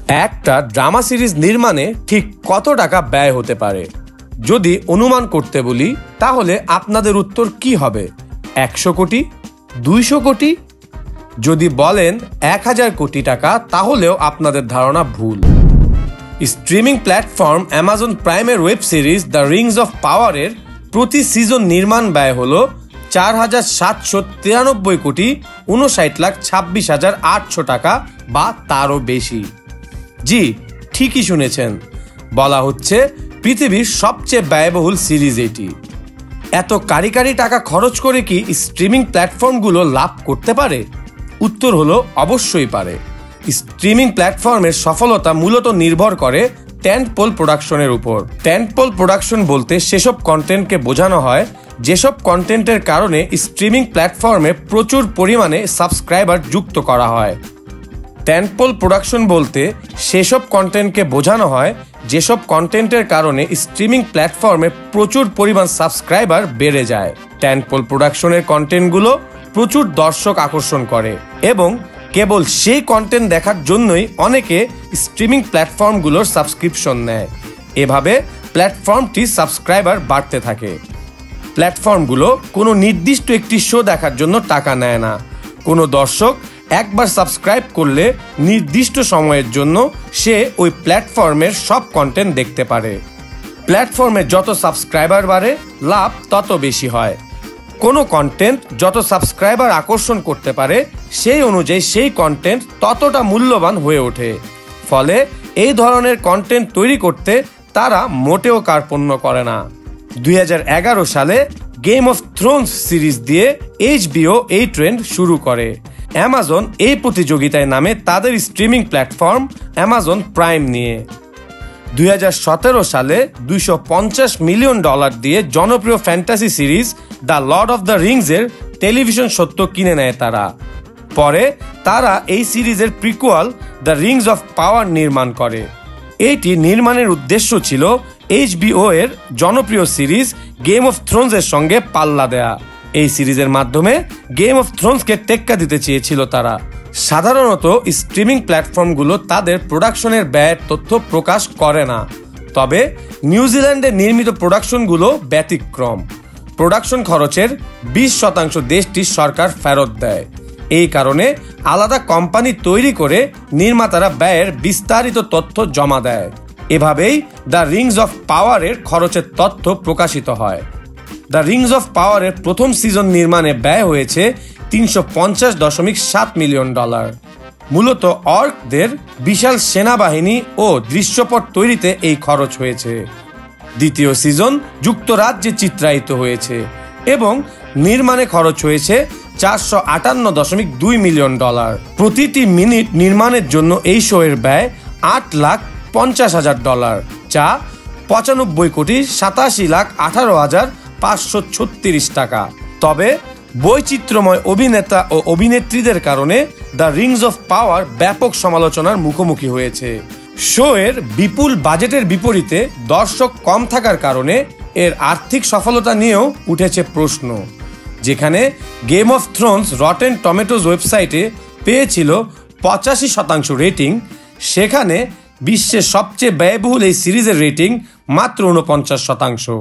একটা drama series নির্মাণে ঠিক কত টাকা ব্যয় হতে পারে? যদি অনুমান করতে বলি তাহলে আপনাদের উত্তর কি হবে? 100 কোটি, 200 কোটি? যদি বলেন 1000 কোটি টাকা তাহলেও আপনাদের ধারণা ভুল। স্ট্রিমিং প্ল্যাটফর্ম অ্যামাজন প্রাইমের web series the rings of পাওয়ারের প্রতি সিজন নির্মাণ ব্যয় হল 4793 কোটি 59,26,800 টাকা বা তারও বেশি। জি, ঠিকই শুনেছেন, বলা হচ্ছে পৃথিবীর সবচেয়ে ব্যয়বহুল সিরিজ এটি। এত কারি টাকা খরচ করে কি স্ট্রিমিং প্ল্যাটফর্মগুলো লাভ করতে পারে? উত্তর হলো অবশ্যই পারে। স্ট্রিমিং প্ল্যাটফর্মের সফলতা মূলত নির্ভর করে টেন্টপোল প্রোডাকশনের উপর। টেন্টপোল প্রোডাকশন বলতে সেসব কন্টেন্টকে বোঝানো হয় যেসব কন্টেন্টের কারণে স্ট্রিমিং প্ল্যাটফর্মে প্রচুর পরিমাণে সাবস্ক্রাইবার যুক্ত করা হয়। টেন্টপোল প্রোডাকশন বলতে সেসব কন্টেন্টকে বোঝানো হয় যেসব কন্টেন্টের কারণে স্ট্রিমিং প্ল্যাটফর্মে প্রচুর পরিমাণ সাবস্ক্রাইবার বেড়ে যায়। টেন্টপোল প্রোডাকশনের কন্টেন্টগুলো প্রচুর দর্শক আকর্ষণ করে এবং কেবল সেই কন্টেন্ট দেখার জন্যই অনেকে স্ট্রিমিং প্ল্যাটফর্মগুলোর সাবস্ক্রিপশন নেয়। এভাবে প্ল্যাটফর্মটি সাবস্ক্রাইবার বাড়তে থাকে। প্ল্যাটফর্মগুলো কোনো নির্দিষ্ট একটি শো দেখার জন্য টাকা নেয় না। কোনো দর্শক একবার সাবস্ক্রাইব করলে নির্দিষ্ট সময়ের জন্য সে ওই প্ল্যাটফর্মের সব কন্টেন্ট দেখতে পারে। প্ল্যাটফর্মে যত সাবস্ক্রাইবার বাড়ে লাভ তত বেশি হয়। কোনো কন্টেন্ট যত সাবস্ক্রাইবার আকর্ষণ করতে পারে সেই অনুযায়ী সেই কন্টেন্ট ততটা মূল্যবান হয়ে ওঠে। ফলে এই ধরনের কন্টেন্ট তৈরি করতে তারা মোটেও কার্পণ্য করে না। 2011 সালে গেম অফ থ্রোনস সিরিজ দিয়ে HBO এই ট্রেন্ড শুরু করে। অ্যামাজন এই প্রতিযোগিতায় নামে তাদের স্ট্রিমিং প্ল্যাটফর্ম অ্যামাজন প্রাইম নিয়ে। 2017 সালে $250 মিলিয়ন দিয়ে জনপ্রিয় fantasy series the lord of the রিংসের টেলিভিশন সত্ত্ব কিনে নেয় তারা। পরে তারা এই সিরিজের prequel the rings of power নির্মাণ করে। এইটি নির্মাণের উদ্দেশ্য ছিল HBO এর জনপ্রিয় সিরিজ গেম অফ থ্রোনসের সঙ্গে পাল্লা দেয়া। এই সিরিজের মাধ্যমে গেম অফ থ্রোনসকে টেক্কা দিতে চেয়েছিল তারা। সাধারণত স্ট্রিমিং প্ল্যাটফর্মগুলো তাদের প্রোডাকশনের ব্যয়ের তথ্য প্রকাশ করে না, তবে নিউজিল্যান্ডে নির্মিত প্রোডাকশনগুলো ব্যতিক্রম। প্রোডাকশন খরচের 20% দেশটির সরকার ফেরত দেয়। এই কারণে আলাদা কোম্পানি তৈরি করে নির্মাতারা ব্যয়ের বিস্তারিত তথ্য জমা দেয়। এভাবেই দ্য রিংস অফ পাওয়ারের খরচের তথ্য প্রকাশিত হয়। দ্য রিংস অফ পাওয়ারের প্রথম সিজন নির্মাণে ব্যয় হয়েছে $350.7 মিলিয়ন। মূলত অর্কদের বিশাল সেনাবাহিনী ও দৃশ্যপট তৈরিতে এই খরচ হয়েছে। দ্বিতীয় সিজন যুক্তরাজ্যে চিত্রায়িত হয়েছে এবং নির্মাণে খরচ হয়েছে $458.2 মিলিয়ন। প্রতিটি মিনিট নির্মাণের জন্য এই শোয়ের ব্যয় $8,50,000, যা $85,87,18,536 টাকা। তবে বৈচিত্র্যময় অভিনেতা ও অভিনেত্রীদের কারণে দ্য রিংস অফ পাওয়ার ব্যাপক সমালোচনার মুখোমুখি হয়েছে। শোয়ের বিপুল বাজেটের বিপরীতে দর্শক কম থাকার কারণে এর আর্থিক সফলতা নিয়েও উঠেছে প্রশ্ন। যেখানে গেম অফ থ্রোনস রটেন টমেটোজ ওয়েবসাইটে পেয়েছিল 85% রেটিং, সেখানে বিশ্বের সবচেয়ে ব্যয়বহুল এই সিরিজের রেটিং মাত্র 49%।